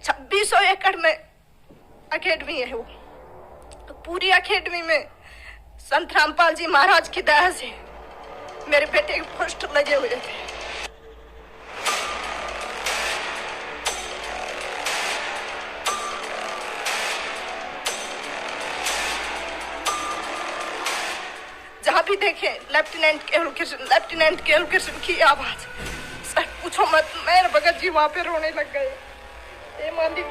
2600 एकड़ में अकेडमी है वो। तो पूरी अकेडमी में संत रामपाल जी महाराज की दया से मेरे बेटे के पोस्टर लगे हुए थे। जहाँ भी देखे लेफ्टिनेंट केवल कृष्ण की आवाज। सर पूछो मत, मेरे भगत जी वहाँ पे रोने लग गए। ये मालिक।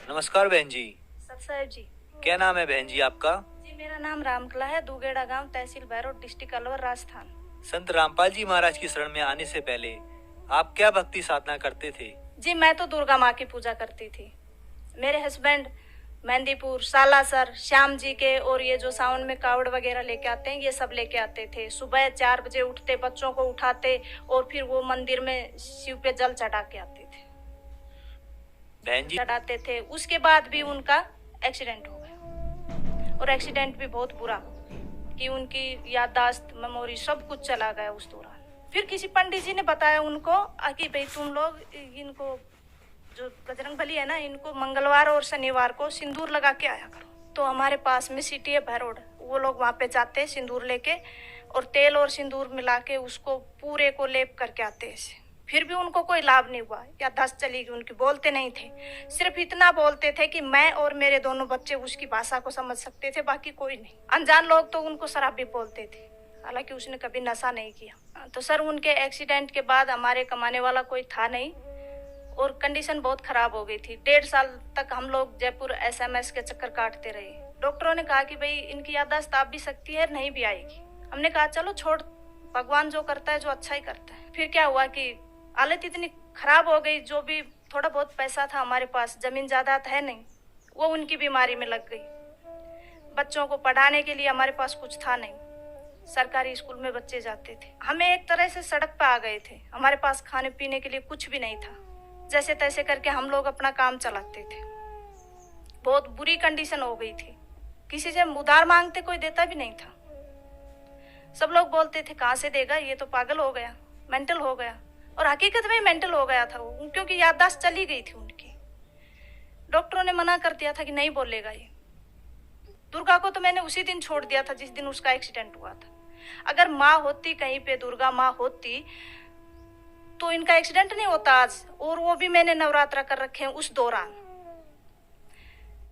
नमस्कार बहन जी। सत साहेब जी। क्या नाम है बहन जी आपका? जी मेरा नाम रामकला है, दुगेड़ा गांव, तहसील भैरोड, डिस्ट्रिक्ट अलवर, राजस्थान। संत रामपाल जी महाराज की शरण में आने से पहले आप क्या भक्ति साधना करते थे? जी मैं तो दुर्गा माँ की पूजा करती थी। मेरे हस्बैंड मेहंदीपुर, सालासर, श्याम जी के और ये जो सावन में कावड़ वगैरह लेके आते हैं, ये सब लेके आते थे। सुबह 4 बजे उठते, बच्चों को उठाते और फिर वो मंदिर में शिव पे जल चढ़ा के आते थे, बहन जी। चढ़ाते थे। उसके बाद भी उनका एक्सीडेंट हो गया और एक्सीडेंट भी बहुत बुरा कि उनकी याददाश्त, मेमोरी सब कुछ चला गया उस दौरान। फिर किसी पंडित जी ने बताया उनको कि भाई तुम लोग इनको जो बजरंगबली है ना, इनको मंगलवार और शनिवार को सिंदूर लगा के आया करो। तो हमारे पास में सिटी है भैरोड, वो लोग वहाँ पे जाते सिंदूर लेके और तेल और सिंदूर मिला के उसको पूरे को लेप करके आते ऐसे। फिर भी उनको कोई लाभ नहीं हुआ या दस चली गई उनकी। बोलते नहीं थे, सिर्फ इतना बोलते थे कि मैं और मेरे दोनों बच्चे उसकी भाषा को समझ सकते थे, बाकी कोई नहीं। अनजान लोग तो उनको शराबी बोलते थे, हालांकि उसने कभी नशा नहीं किया। तो सर उनके एक्सीडेंट के बाद हमारे कमाने वाला कोई था नहीं और कंडीशन बहुत खराब हो गई थी। 1.5 साल तक हम लोग जयपुर SMS के चक्कर काटते रहे। डॉक्टरों ने कहा कि भाई इनकी याददाश्त आ भी सकती है, नहीं भी आएगी। हमने कहा चलो छोड़, भगवान जो करता है जो अच्छा ही करता है। फिर क्या हुआ कि हालत इतनी खराब हो गई, जो भी थोड़ा बहुत पैसा था हमारे पास, जमीन जायदाद है नहीं, वो उनकी बीमारी में लग गई। बच्चों को पढ़ाने के लिए हमारे पास कुछ था नहीं, सरकारी स्कूल में बच्चे जाते थे। हमें एक तरह से सड़क पर आ गए थे, हमारे पास खाने पीने के लिए कुछ भी नहीं था। जैसे तैसे करके हम लोग अपना काम चलाते थे। बहुत बुरी कंडीशन हो गई थी, किसी से उधार मांगते कोई देता भी नहीं था। सब लोग बोलते थे कहाँ से देगा, ये तो पागल हो गया, मेंटल हो गया। और हकीकत में मेंटल हो गया था वो, क्योंकि याददाश्त चली गई थी उनकी। डॉक्टरों ने मना कर दिया था कि नहीं बोलेगा ये। दुर्गा को तो मैंने उसी दिन छोड़ दिया था जिस दिन उसका एक्सीडेंट हुआ था। अगर माँ होती कहीं पे, दुर्गा माँ होती, तो इनका एक्सीडेंट नहीं होता आज, और वो भी मैंने नवरात्रा कर रखे हैं उस दौरान।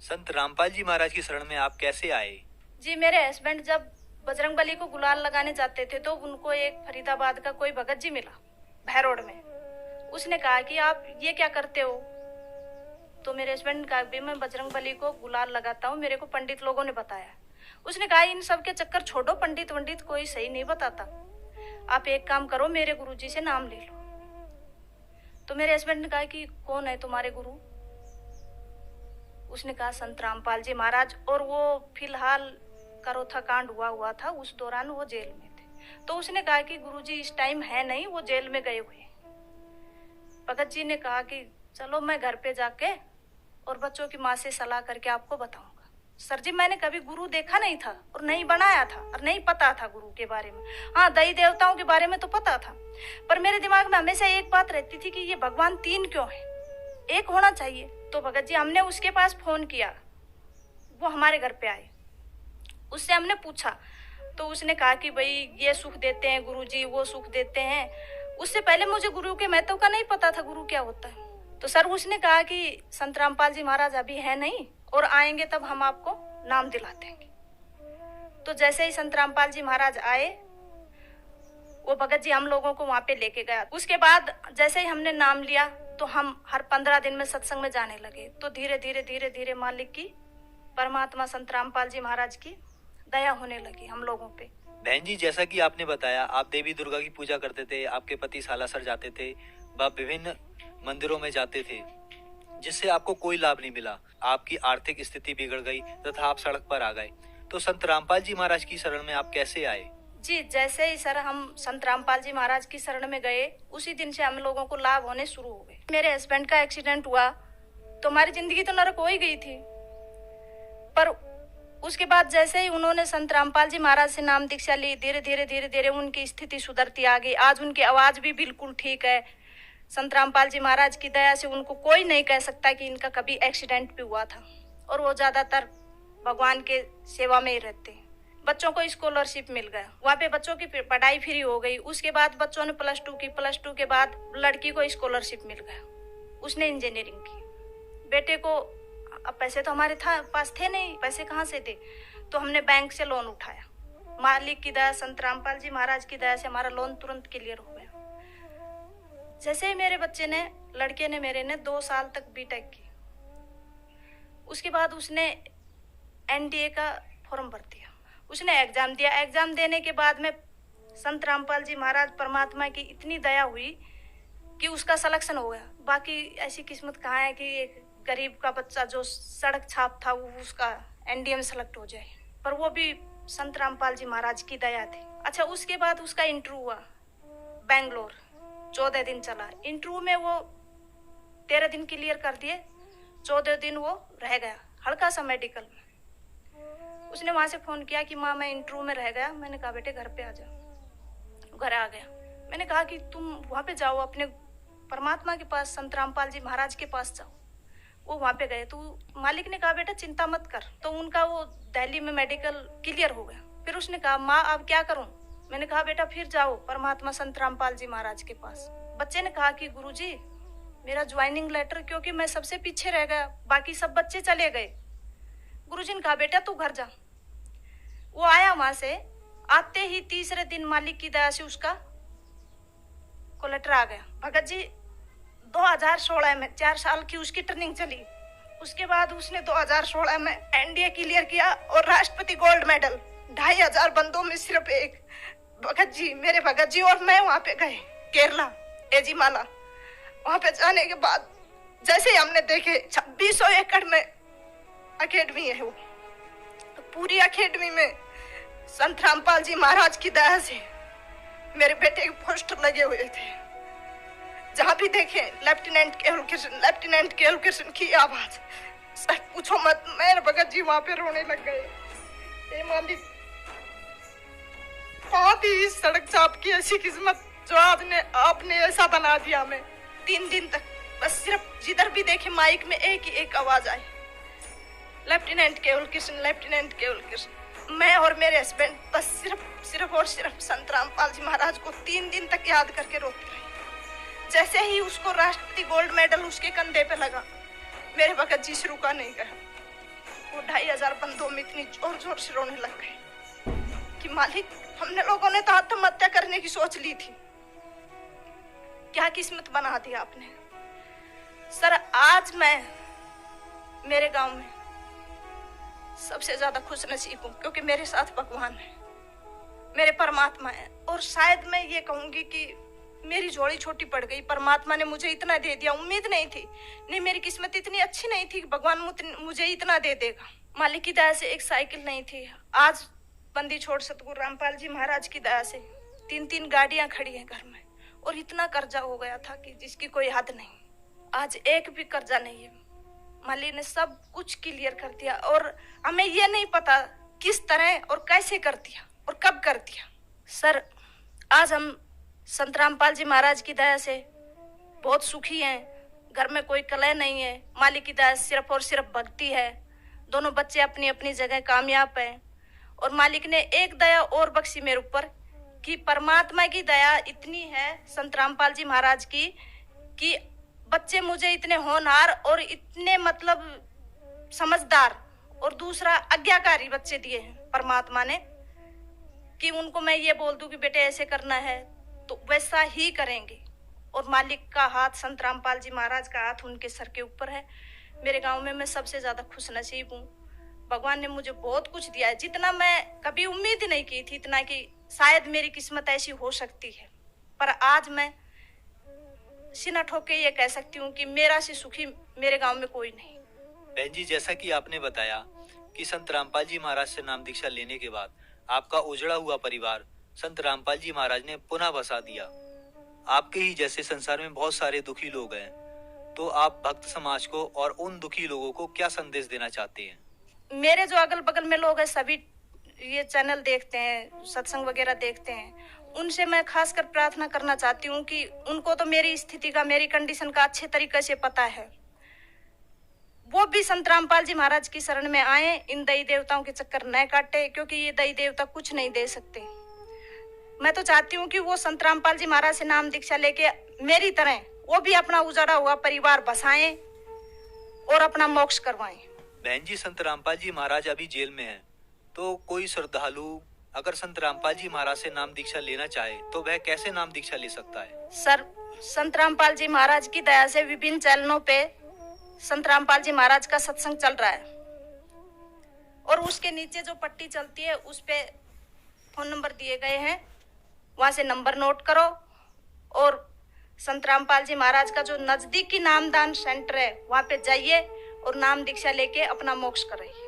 संत रामपाल जी महाराज की शरण में आप कैसे आए? जी मेरे हस्बैंड जब बजरंगबली को गुलाल लगाने जाते थे तो उनको एक फरीदाबाद का कोई भगत जी मिला भैरोड में। उसने कहा कि आप ये क्या करते हो? तो मेरे हस्बैंड ने कहा भी मैं बजरंगबली को गुलाल लगाता हूँ, मेरे को पंडित लोगों ने बताया। उसने कहा इन सब के चक्कर छोड़ो, पंडित वंडित कोई सही नहीं बताता, आप एक काम करो, मेरे गुरुजी से नाम ले लो। तो मेरे हस्बैंड ने कहा कि कौन है तुम्हारे गुरु? उसने कहा संत रामपाल जी महाराज। और वो फिलहाल करोथा कांड हुआ था, उस दौरान वो जेल में थे। तो उसने कहा कि गुरुजी इस टाइम है नहीं, वो जेल में गए हुए। भगत जी ने कहा कि चलो मैं घर पे जाके और बच्चों की माँ से सलाह करके आपको बताऊंगा। सर जी मैंने कभी गुरु देखा नहीं था और नहीं बनाया था और नहीं पता था गुरु के बारे में। हाँ देवी देवताओं के बारे में तो पता था, पर मेरे दिमाग में हमेशा एक बात रहती थी कि ये भगवान 3 क्यों है, एक होना चाहिए। तो भगत जी हमने उसके पास फोन किया, वो हमारे घर पे आए, उससे हमने पूछा तो उसने कहा कि भाई ये सुख देते हैं गुरुजी, वो सुख देते हैं। उससे पहले मुझे गुरु के महत्व का नहीं पता था, गुरु क्या होता है। तो सर उसने कहा कि संत रामपाल जी महाराज अभी है नहीं और आएंगे तब हम आपको नाम दिला देंगे। तो जैसे ही संत रामपाल जी महाराज आए, वो भगत जी हम लोगों को वहां पे लेके गया। उसके बाद जैसे ही हमने नाम लिया तो हम हर 15 दिन में सत्संग में जाने लगे। तो धीरे धीरे मालिक की, परमात्मा संत रामपाल जी महाराज की दया होने लगी हम लोगों पे। बहन जी जैसा कि आपने बताया, आप देवी दुर्गा की पूजा करते थे, आपके पति सालासर जाते थे, आप विभिन्न मंदिरों में जाते थे, जिससे आपको कोई लाभ नहीं मिला। आपकी आर्थिक स्थिति बिगड़ गई तथा आप सड़क पर आ गए। तो संत रामपाल जी महाराज की शरण में आप कैसे आए? जी जैसे ही सर हम संत रामपाल जी महाराज की शरण में गए, उसी दिन से हम लोगों को लाभ होने शुरू हो गए। मेरे हस्बैंड का एक्सीडेंट हुआ तो हमारी जिंदगी तो नरक हो ही गई थी, पर उसके बाद जैसे ही उन्होंने संत रामपाल जी महाराज से नाम दीक्षा ली, धीरे धीरे उनकी स्थिति सुधरती आ गई। आज उनकी आवाज भी बिल्कुल ठीक है, संत रामपाल जी महाराज की दया से उनको कोई नहीं कह सकता कि इनका कभी एक्सीडेंट भी हुआ था। और वो ज्यादातर भगवान के सेवा में ही रहते हैं। बच्चों को स्कॉलरशिप मिल गया, वहाँ पे बच्चों की पढ़ाई फ्री हो गई। उसके बाद बच्चों ने +2 की, +2 के बाद लड़की को स्कॉलरशिप मिल गया, उसने इंजीनियरिंग की। बेटे को अब पैसे तो हमारे पास थे नहीं, पैसे कहाँ से थे, तो हमने बैंक से लोन उठाया। मालिक की दया, संत रामपाल जी महाराज की दया से हमारा लोन तुरंत क्लियर हो गया। जैसे ही मेरे बच्चे ने, लड़के ने मेरे ने 2 साल तक बीटेक की, उसके बाद उसने एनडीए का फॉर्म भर दिया, उसने एग्जाम दिया। एग्जाम देने के बाद में संत रामपाल जी महाराज परमात्मा की इतनी दया हुई कि उसका सिलेक्शन हो गया। बाकी ऐसी किस्मत कहाँ है कि एक गरीब का बच्चा जो सड़क छाप था वो उसका एनडीए में सेलेक्ट हो जाए, पर वो भी संत रामपाल जी महाराज की दया थी। अच्छा, उसके बाद उसका इंटरव्यू हुआ बेंगलोर, 14 दिन चला। इंटरव्यू में वो 13 दिन क्लियर कर दिए, 14 दिन वो रह गया हल्का सा मेडिकल में। उसने वहां से फोन किया कि माँ मैं इंटरव्यू में रह गया। मैंने कहा बेटे घर पे आ जाओ। घर आ गया। मैंने कहा कि तुम वहां पे जाओ, अपने परमात्मा के पास, संत रामपाल जी महाराज के पास जाओ। वो वहां पे गए तो मालिक ने कहा बेटा चिंता मत कर। तो उनका वो दिल्ली में मेडिकल क्लियर हो गया। फिर उसने कहा माँ अब क्या करूं। मैंने कहा बेटा फिर जाओ परमात्मा संत रामपाल जी महाराज के पास। बच्चे ने कहा कि गुरुजी मेरा ज्वाइनिंग लेटर, क्योंकि मैं सबसे पीछे रह गया, बाकी सब बच्चे चले गए। गुरुजी ने कहा बेटा तू घर जा। वो आया वहां से, आते ही तीसरे दिन मालिक की दया से उसका को लेटर आ गया। भगत जी 2016 में 4 साल की उसकी ट्रेनिंग चली। उसके बाद उसने 2016 में एनडीए क्लियर किया और राष्ट्रपति गोल्ड मेडल। 2500 बंदों में सिर्फ एक भगत जी, मेरे भगत जी और मैं वहां पे गए केरला, एजीमाला। वहां पे जाने के बाद जैसे ही हमने देखे 2600 एकड़ में अकेडमी है वो, तो पूरी अकेडमी में संत रामपाल जी महाराज की दया से मेरे बेटे के पोस्टर लगे हुए थे। जहां भी देखे लेफ्टिनेंट केवल कृष्ण की आवाज। सर पूछो मत, मेरे भगत जी वहां पे रोने लग गए। मालिक बहुत ही इस सड़क चाप की ऐसी किस्मत जो आज ने आपने ऐसा बना दिया। हमें 3 दिन तक बस सिर्फ जिधर भी देखे माइक में एक ही एक आवाज आई, लेफ्टिनेंट केवल कृष्ण। मैं और मेरे हस्बैंड बस सिर्फ और सिर्फ संत रामपाल जी महाराज को 3 दिन तक याद करके रोते रहे। जैसे ही उसको राष्ट्रपति गोल्ड मेडल उसके कंधे पे लगा, मेरे भगत जी से रुका नहीं गया। वो 2500 बंदों में इतनी जोर जोर से रोने लग गए कि मालिक हमने लोगों ने तो आत्महत्या करने की सोच ली थी, क्या किस्मत बना दी आपने। सर आज मैं मेरे गांव में सबसे ज्यादा खुश नसीब हूँ, क्योंकि मेरे साथ भगवान है, मेरे परमात्मा है। और शायद मैं ये कहूंगी कि मेरी जोड़ी छोटी पड़ गई। परमात्मा ने मुझे इतना दे दिया, उम्मीद नहीं थी, नहीं मेरी किस्मत इतनी अच्छी नहीं थी कि भगवान मुझे इतना दे देगा। मालिक की दया से एक साइकिल नहीं थी। आज बंदी छोड़ सतगुरु रामपाल जी महाराज की दया से 3-3 गाड़ियां खड़ी हैं घर में। और इतना कर्जा हो गया था कि जिसकी कोई हद नहीं। आज एक भी कर्जा नहीं है। मालिक ने सब कुछ क्लियर कर दिया और हमें ये नहीं पता किस तरह और कैसे कर दिया और कब कर दिया। सर आज हम संत रामपाल जी महाराज की दया से बहुत सुखी हैं। घर में कोई कलह नहीं है। मालिक की दया सिर्फ और सिर्फ भक्ति है। दोनों बच्चे अपनी अपनी जगह कामयाब हैं। और मालिक ने एक दया और बख्शी मेरे ऊपर कि परमात्मा की दया इतनी है संत रामपाल जी महाराज की कि बच्चे मुझे इतने होनहार और इतने मतलब समझदार और दूसरा आज्ञाकारी बच्चे दिए हैं परमात्मा ने कि उनको मैं ये बोल दूं कि बेटे ऐसे करना है तो वैसा ही करेंगे। और मालिक का हाथ, संत रामपाल जी महाराज का हाथ उनके सर के ऊपर है। मेरे गांव में मैं सबसे ज्यादा खुश नसीब हूँ। भगवान ने मुझे बहुत कुछ दिया है, जितना मैं कभी उम्मीद नहीं की थी, इतना कि शायद मेरी किस्मत ऐसी हो सकती है। पर आज मैं सीना ठोक के ये कह सकती हूँ कि मेरा से सुखी मेरे गांव में कोई नहीं। बहन जी, जैसा कि आपने बताया कि संत रामपाल जी महाराज से नाम दीक्षा लेने के बाद आपका उजड़ा हुआ परिवार संत रामपाल जी महाराज ने पुनः बसा दिया। आपके ही जैसे संसार में बहुत सारे दुखी लोग हैं, तो आप भक्त समाज को और उन दुखी लोगों को क्या संदेश देना चाहते हैं? मेरे जो अगल बगल में लोग हैं सभी ये चैनल देखते हैं, सत्संग वगैरह देखते हैं, उनसे मैं खासकर प्रार्थना करना चाहती हूँ कि उनको तो मेरी स्थिति का, मेरी कंडीशन का अच्छे तरीके से पता है। वो भी संत रामपाल जी महाराज की शरण में आए, इन दई देवताओं के चक्कर न काटे, क्योंकि ये दई देवता कुछ नहीं दे सकते। मैं तो चाहती हूँ कि वो संत रामपाल जी महाराज से नाम दीक्षा लेके मेरी तरह वो भी अपना उजाड़ा हुआ परिवार बसाएं और अपना मोक्ष करवाएं। बहन जी, संत रामपाल जी महाराज अभी जेल में हैं, तो कोई श्रद्धालु अगर संत रामपाल जी महाराज से नाम दीक्षा लेना चाहे तो वह कैसे नाम दीक्षा ले सकता है? सर, संत रामपाल जी महाराज की दया से विभिन्न चैनलों पे संत रामपाल जी महाराज का सत्संग चल रहा है और उसके नीचे जो पट्टी चलती है उस पे फोन नंबर दिए गए हैं, वहां से नंबर नोट करो और संत रामपाल जी महाराज का जो नजदीकी नामदान सेंटर है वहां पे जाइए और नाम दीक्षा लेके अपना मोक्ष कराइए।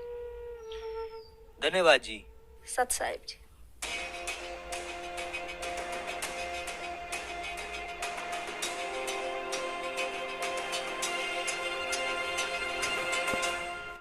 धन्यवाद जी। सत साहिब जी।